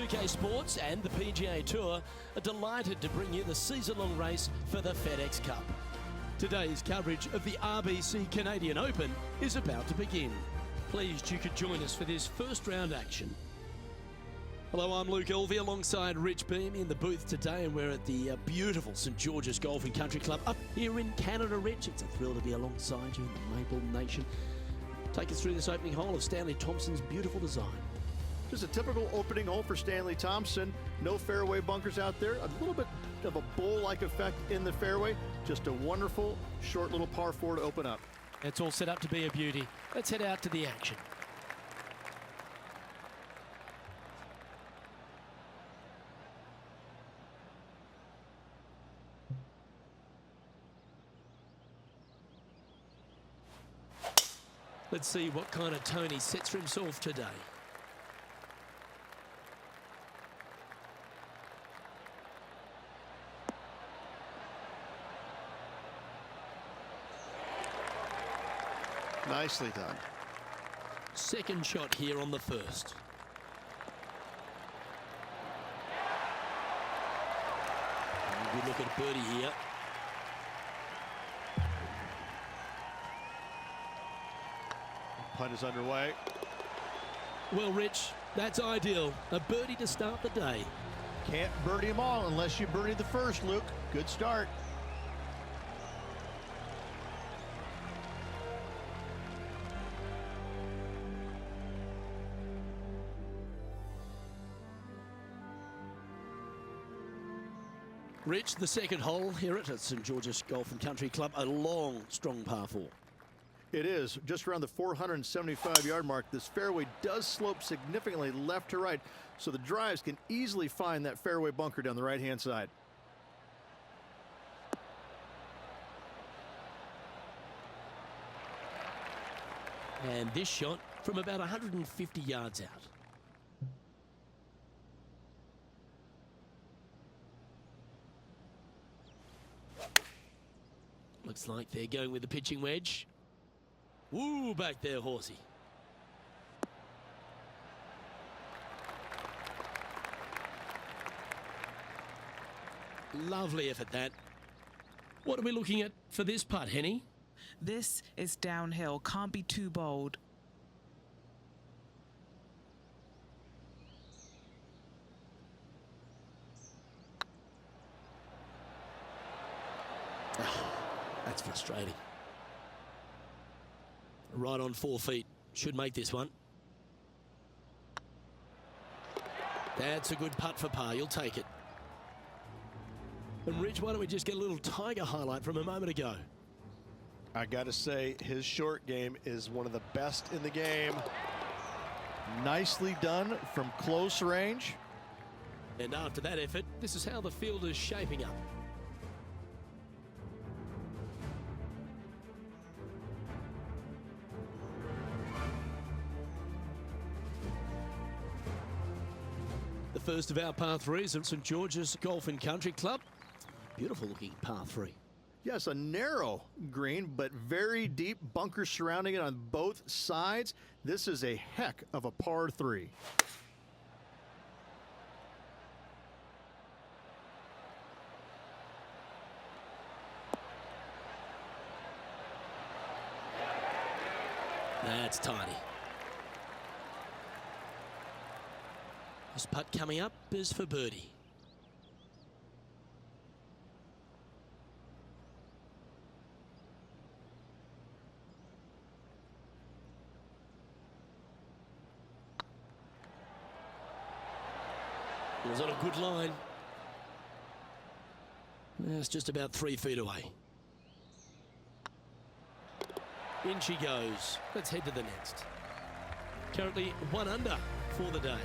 2K Sports and the PGA Tour are delighted to bring you the season-long race for the FedEx Cup. Today's coverage of the RBC Canadian Open is about to begin. Pleased you could join us for this first round action. Hello, I'm Luke Elvey alongside Rich Beam in the booth today, and we're at the beautiful St George's Golf and Country Club up here in Canada, Rich. It's a thrill to be alongside you in the Maple Nation. Take us through this opening hole of Stanley Thompson's beautiful design. Just a typical opening hole for Stanley Thompson. No fairway bunkers out there. A little bit of a bowl-like effect in the fairway. Just a wonderful, short little par 4 to open up. It's all set up to be a beauty. Let's head out to the action. Let's see what kind of tone he sets for himself today. Nicely done. Second shot here on the first. Good look at birdie here. Putt is underway. Well, Rich, that's ideal. A birdie to start the day. Can't birdie them all unless you birdie the first, Luke. Good start. Rich, the second hole here at St George's Golf and Country Club, a long, strong par 4. It is just around the 475-yard mark. This fairway does slope significantly left to right, so the drives can easily find that fairway bunker down the right-hand side. And this shot from about 150 yards out. Looks like they're going with the pitching wedge. Woo, back there, horsey. Lovely effort, that. What are we looking at for this putt, Henny? This is downhill. Can't be too bold. That's frustrating. Right on 4 feet. Should make this one. That's a good putt for par. You'll take it. And Rich, why don't we just get a little Tiger highlight from a moment ago? I got to say, his short game is one of the best in the game. Nicely done from close range. And after that effort, this is how the field is shaping up. The first of our par 3s at St George's Golf and Country Club. Beautiful looking par 3. Yes, a narrow green, but very deep bunkers surrounding it on both sides. This is a heck of a par 3. That's tidy. This putt coming up is for birdie. It was on a good line. It's just about 3 feet away. In she goes. Let's head to the next. Currently 1 under for the day.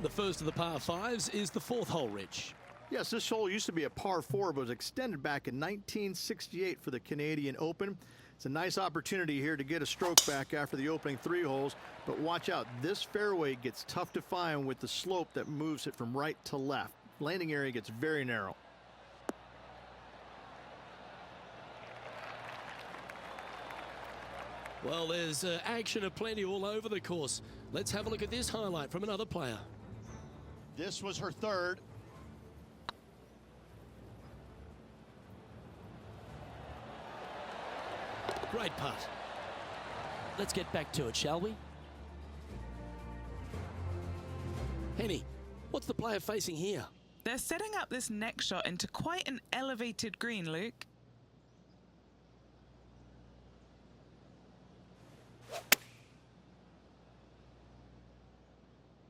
The first of the par 5s is the 4th hole, Rich. Yes, this hole used to be a par 4, but was extended back in 1968 for the Canadian Open. It's a nice opportunity here to get a stroke back after the opening 3 holes, but watch out. This fairway gets tough to find with the slope that moves it from right to left. Landing area gets very narrow. Well, there's action aplenty all over the course. Let's have a look at this highlight from another player. This was her third. Great putt. Let's get back to it, shall we? Henny, what's the player facing here? They're setting up this next shot into quite an elevated green, Luke.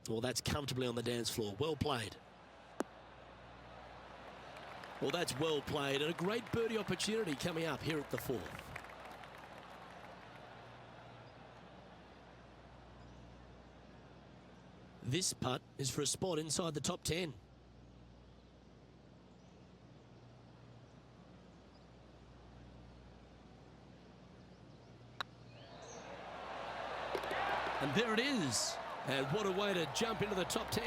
Well, that's comfortably on the dance floor. Well played. Well, that's well played, and a great birdie opportunity coming up here at the fourth. This putt is for a spot inside the top 10. And there it is. And what a way to jump into the top 10.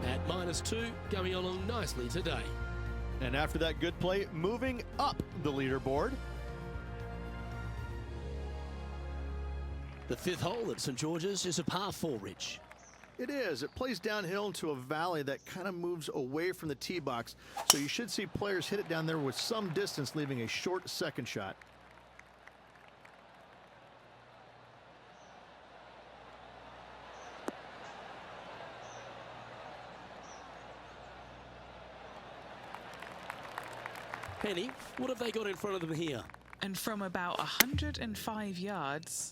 At -2, going along nicely today. And after that good play, moving up the leaderboard. The fifth hole at St. George's is a par 4, Rich. It is. It plays downhill into a valley that kind of moves away from the tee box. So you should see players hit it down there with some distance, leaving a short second shot. Penny, what have they got in front of them here? And from about 105 yards...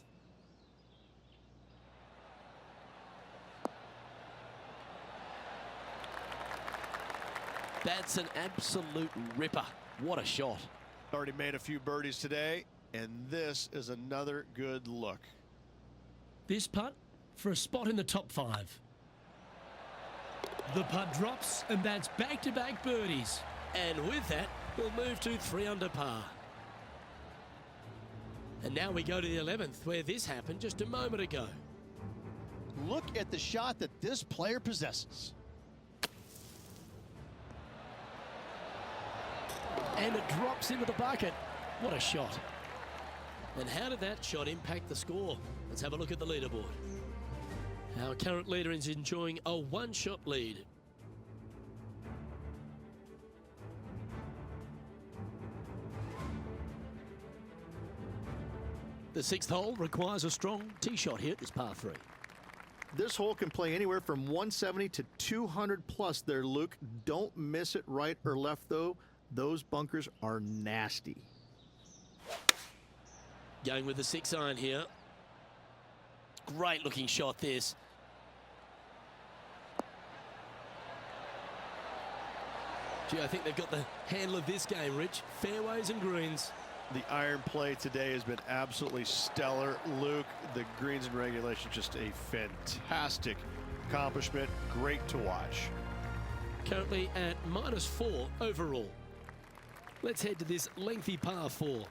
That's an absolute ripper. What a shot. Already made a few birdies today, and this is another good look. This putt for a spot in the top 5. The putt drops, and that's back-to-back birdies. And with that, we'll move to 3 under par. And now we go to the 11th, where this happened just a moment ago. Look at the shot that this player possesses. And it drops into the bucket. What a shot. And how did that shot impact the score? Let's have a look at the leaderboard. Our current leader is enjoying a 1-shot lead. The 6th hole requires a strong tee shot here at this par 3. This hole can play anywhere from 170 to 200 plus there, Luke. Don't miss it right or left, though. Those bunkers are nasty. Going with the 6-iron here. Great looking shot this. Gee, I think they've got the handle of this game, Rich. Fairways and greens. The iron play today has been absolutely stellar. Luke, the greens and regulation, just a fantastic accomplishment. Great to watch. Currently at -4 overall. Let's head to this lengthy par 4.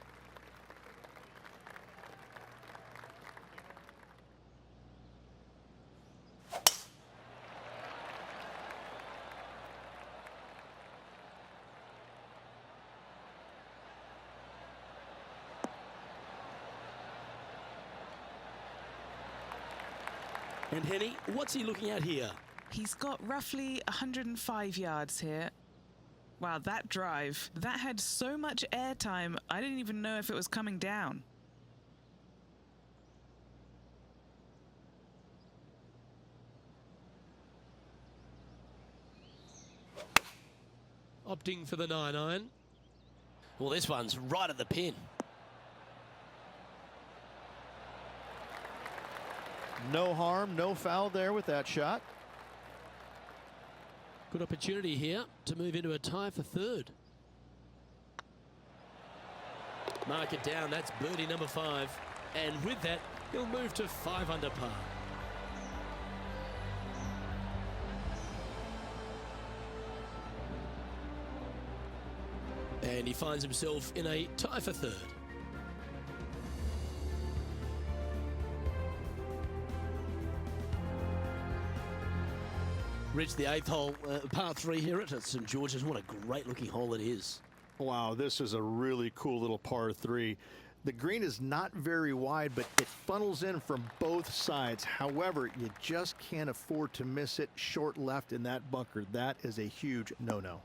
And Henny, what's he looking at here? He's got roughly 105 yards here. Wow, that drive, that had so much airtime, I didn't even know if it was coming down. Opting for the 9-iron. Well, this one's right at the pin. No harm, no foul there with that shot. Good opportunity here to move into a tie for 3rd. Mark it down, that's birdie number 5. And with that, he'll move to 5 under par. And he finds himself in a tie for 3rd. Rich, the 8th hole, par 3 here at St George's. What a great looking hole it is. Wow, this is a really cool little par 3. The green is not very wide, but it funnels in from both sides. However, you just can't afford to miss it short left in that bunker. That is a huge no-no.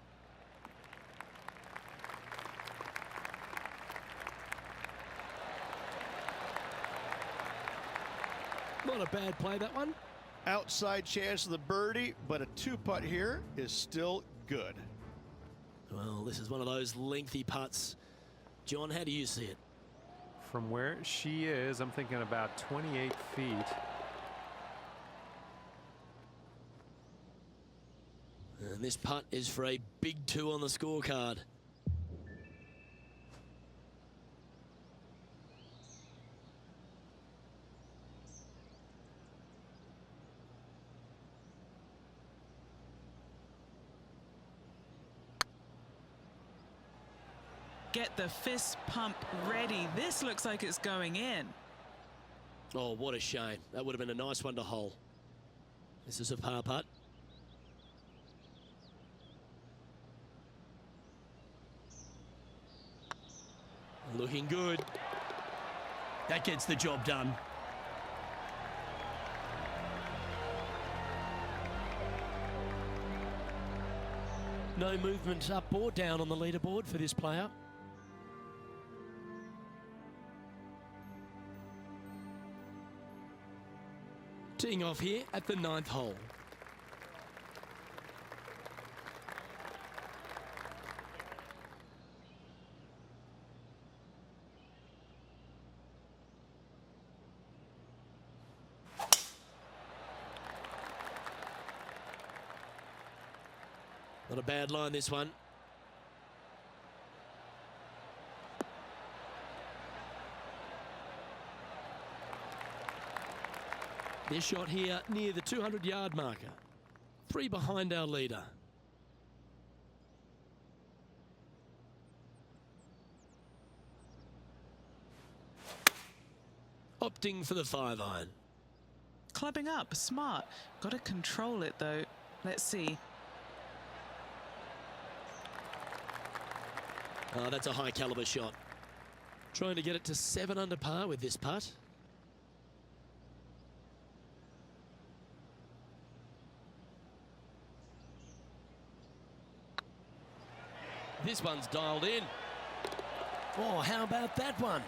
Not a bad play, that one. Outside chance of the birdie, but a 2-putt here is still good. Well, this is one of those lengthy putts. John, how do you see it? From where she is, I'm thinking about 28 feet. And this putt is for a big 2 on the scorecard. Get the fist pump ready. This looks like it's going in. Oh, what a shame. That would have been a nice one to hole. This is a par putt. Looking good. That gets the job done. No movement up or down on the leaderboard for this player. Teeing off here at the 9th hole. Not a bad line, this one. This shot here near the 200-yard marker. 3 behind our leader. Opting for the 5-iron. Clubbing up, smart. Got to control it though. Let's see. Oh, that's a high caliber shot. Trying to get it to 7 under par with this putt. This one's dialed in. Oh, how about that one?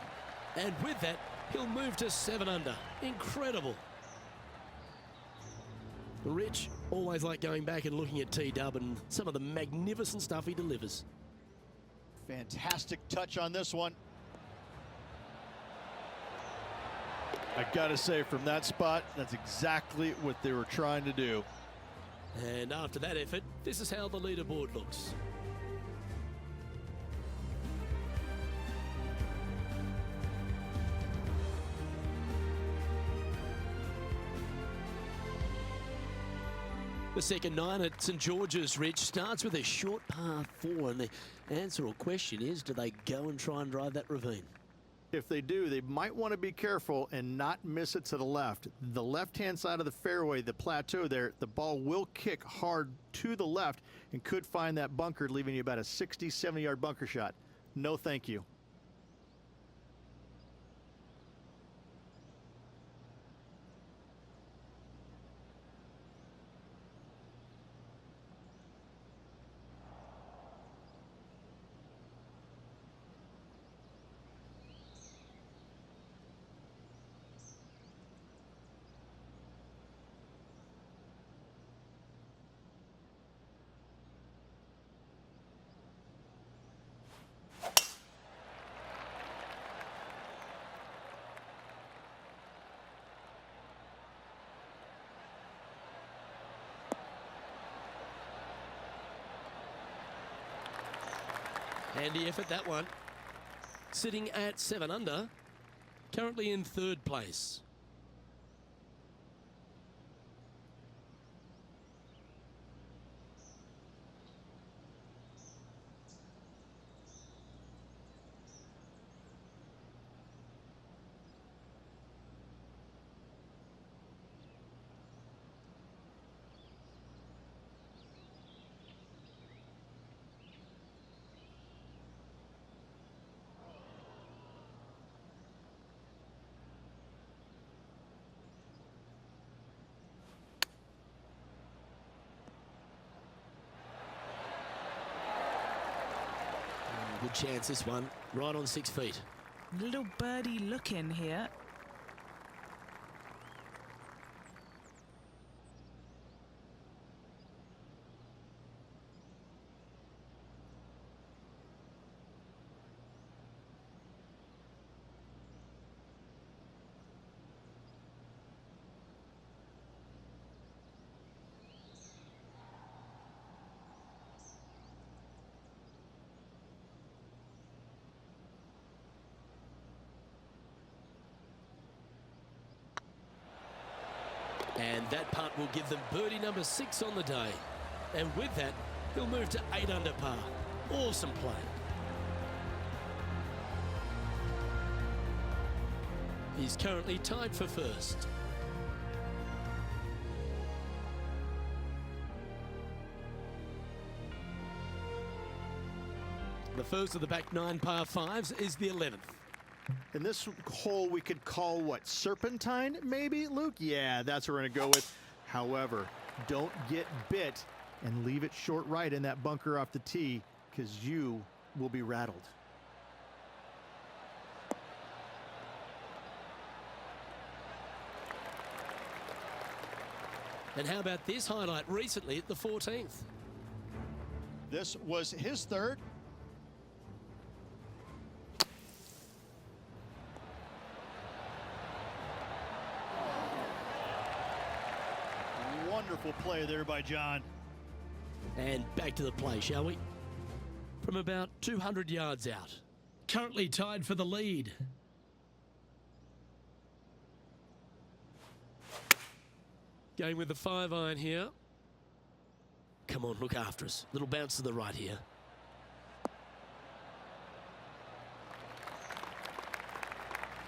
And with that, he'll move to 7 under. Incredible. Rich, always like going back and looking at T-Dub and some of the magnificent stuff he delivers. Fantastic touch on this one. I gotta say, from that spot, that's exactly what they were trying to do. And after that effort, this is how the leaderboard looks. The second 9 at St George's, Rich, starts with a short par 4, and the answer or question is, do they go and try and drive that ravine? If they do, they might want to be careful and not miss it to the left. The left-hand side of the fairway, the plateau there, the ball will kick hard to the left and could find that bunker, leaving you about a 60, 70-yard bunker shot. No thank you. Handy effort, that one. Sitting at 7 under, currently in 3rd place. Good chance this one, right on 6 feet. Little birdie look in here. And that putt will give them birdie number 6 on the day. And with that, he'll move to 8 under par. Awesome play. He's currently tied for first. The first of the back 9 par 5s is the 11th. And this hole we could call what, serpentine maybe, Luke? Yeah, that's what we're going to go with. However, don't get bit and leave it short right in that bunker off the tee, because you will be rattled. And how about this highlight recently at the 14th? This was his third. Wonderful play there by John. And back to the play, shall we? From about 200 yards out. Currently tied for the lead. Going with the 5-iron here. Come on, look after us. Little bounce to the right here.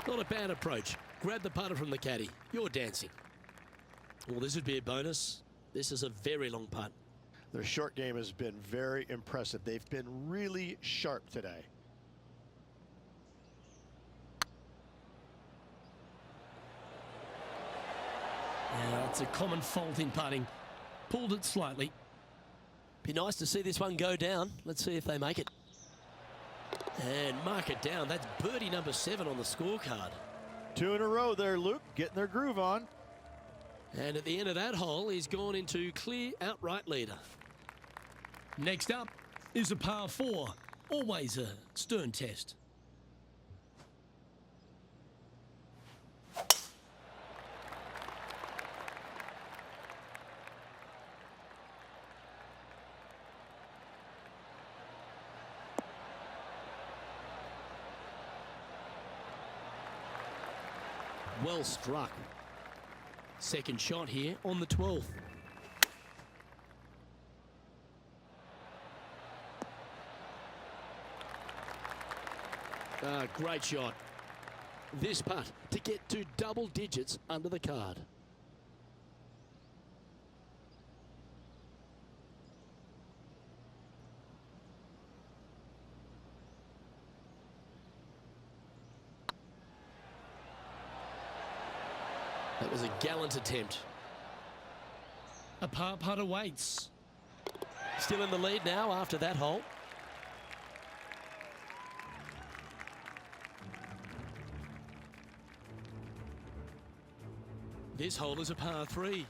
Not a bad approach. Grab the putter from the caddy. You're dancing. Well, this would be a bonus. This is a very long putt. Their short game has been very impressive. They've been really sharp today. Yeah, it's a common fault in putting. Pulled it slightly. Be nice to see this one go down. Let's see if they make it. And mark it down. That's birdie number 7 on the scorecard. 2 in a row there, Luke, getting their groove on. And at the end of that hole, he's gone into clear outright leader. Next up is a par 4. Always a stern test. Well struck. Second shot here on the 12th. Great shot. This putt to get to double digits under the card. That was a gallant attempt. A par putt awaits. Still in the lead now after that hole. This hole is a par 3.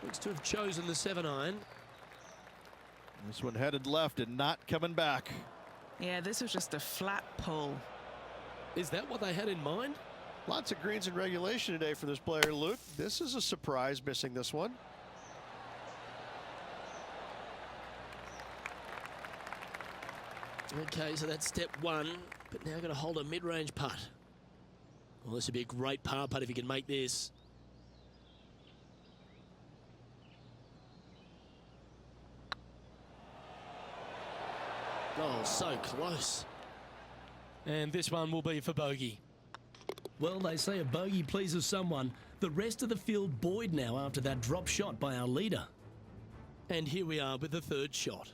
Looks to have chosen the 7-iron. This one headed left and not coming back. Yeah, this was just a flat pull. Is that what they had in mind? Lots of greens in regulation today for this player, Luke. This is a surprise, missing this one. Okay, so that's step 1, but now going to hold a mid-range putt. Well, this would be a great par putt if he can make this. Oh, so close. And this one will be for bogey. Well, they say a bogey pleases someone. The rest of the field buoyed now after that drop shot by our leader. And here we are with the 3rd shot.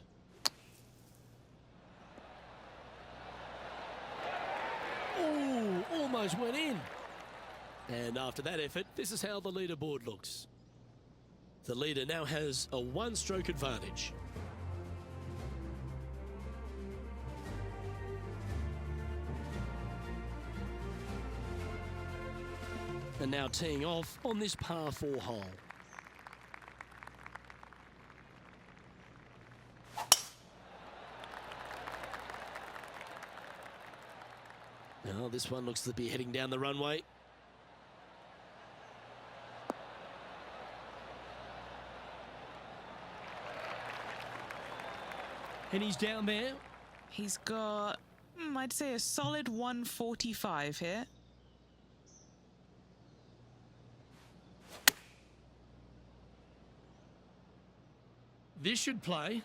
Oh, almost went in. And after that effort, this is how the leaderboard looks. The leader now has a one-stroke advantage. And now teeing off on this par 4 hole. Now this one looks to be heading down the runway. And he's down there. He's got, I'd say, a solid 145 here. This should play.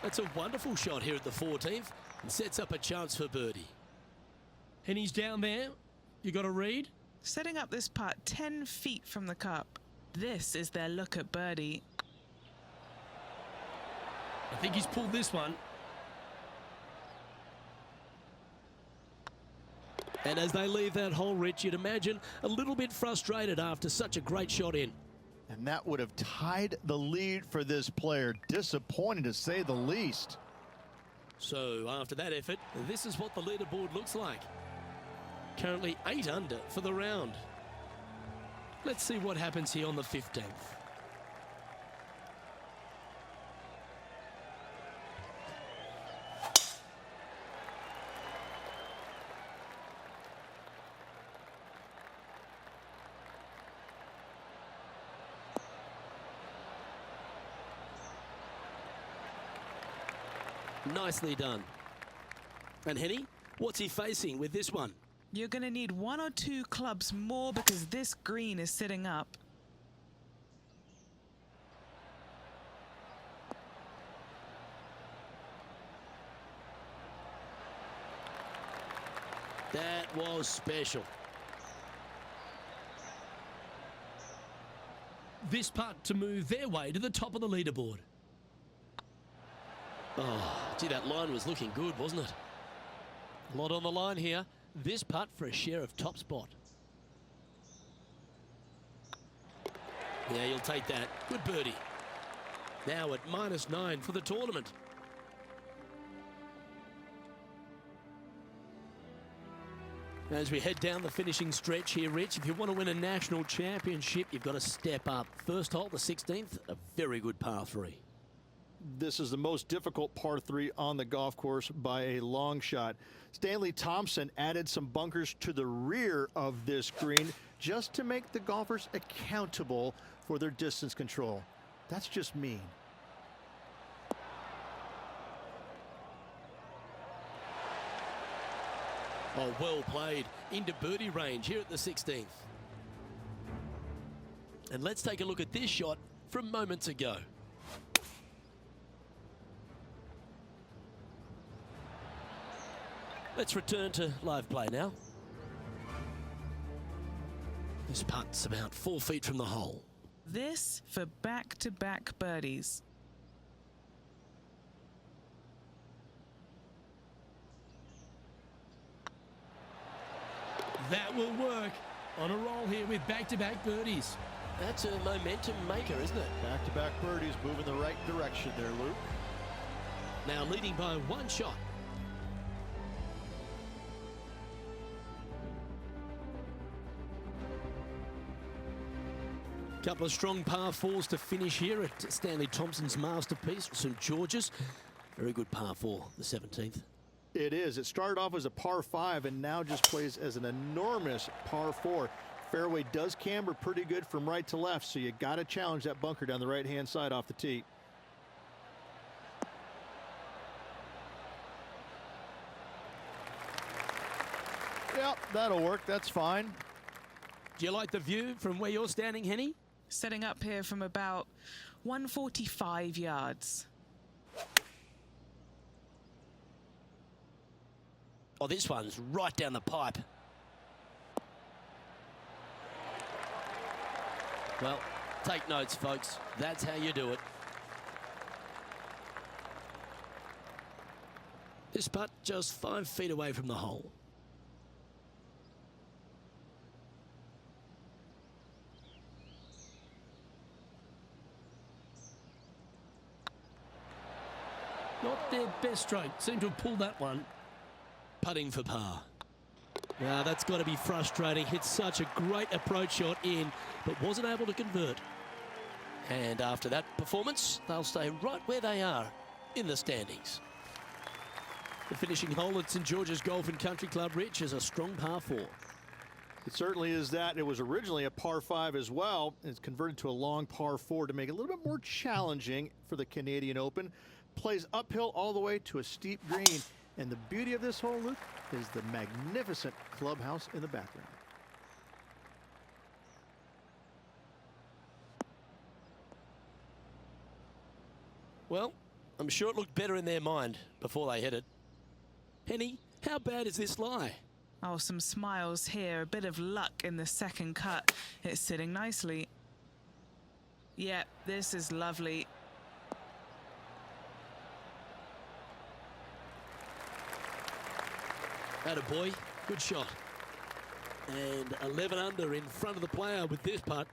That's a wonderful shot here at the 14th and sets up a chance for birdie. And he's down there. You got a read? Setting up this putt 10 feet from the cup. This is their look at birdie. I think he's pulled this one. And as they leave that hole, Rich, you'd imagine a little bit frustrated after such a great shot in. And that would have tied the lead for this player. Disappointing to say the least. So after that effort, this is what the leaderboard looks like. Currently 8 under for the round. Let's see what happens here on the 15th. Nicely done. And Henny, what's he facing with this one? You're going to need 1 or 2 clubs more because this green is sitting up. That was special. This putt to move their way to the top of the leaderboard. Oh, gee, that line was looking good, wasn't it? A lot on the line here. This putt for a share of top spot. Yeah, you'll take that. Good birdie. Now at -9 for the tournament. As we head down the finishing stretch here, Rich, if you want to win a national championship, you've got to step up. First hole, the 16th, a very good par 3. This is the most difficult par 3 on the golf course by a long shot. Stanley Thompson added some bunkers to the rear of this green just to make the golfers accountable for their distance control. That's just mean. Oh, well played. Into birdie range here at the 16th. And let's take a look at this shot from moments ago. Let's return to live play now. This putt's about 4 feet from the hole. This for back-to-back birdies. That will work. On a roll here with back-to-back birdies. That's a momentum maker, isn't it? Back-to-back birdies moving the right direction there, Luke. Now leading by 1 shot. Couple of strong par 4s to finish here at Stanley Thompson's masterpiece, St George's. Very good par 4, the 17th. It is. It started off as a par 5 and now just plays as an enormous par 4. Fairway does camber pretty good from right to left, so you got to challenge that bunker down the right-hand side off the tee. Yep, that'll work. That's fine. Do you like the view from where you're standing, Henny? Setting up here from about 145 yards. Oh, this one's right down the pipe. Well, take notes, folks. That's how you do it. His putt just 5 feet away from the hole. Not their best stroke. Seem to have pulled that one. Putting for par. Now that's got to be frustrating. Hit such a great approach shot in, but wasn't able to convert. And after that performance, they'll stay right where they are in the standings. The finishing hole at St George's Golf and Country Club, Rich, is a strong par 4. It certainly is that. It was originally a par 5 as well. It's converted to a long par 4 to make it a little bit more challenging for the Canadian Open. Plays uphill all the way to a steep green. And the beauty of this hole, Luke, is the magnificent clubhouse in the background. Well, I'm sure it looked better in their mind before they hit it. Henny, how bad is this lie? Oh, some smiles here. A bit of luck in the second cut. It's sitting nicely. Yeah, this is lovely. Attaboy, good shot. And 11 under in front of the player with this putt.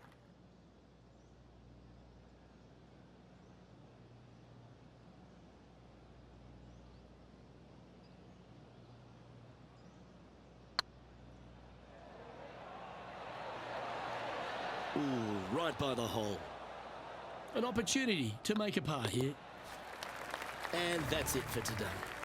Ooh, right by the hole. An opportunity to make a par here. And that's it for today.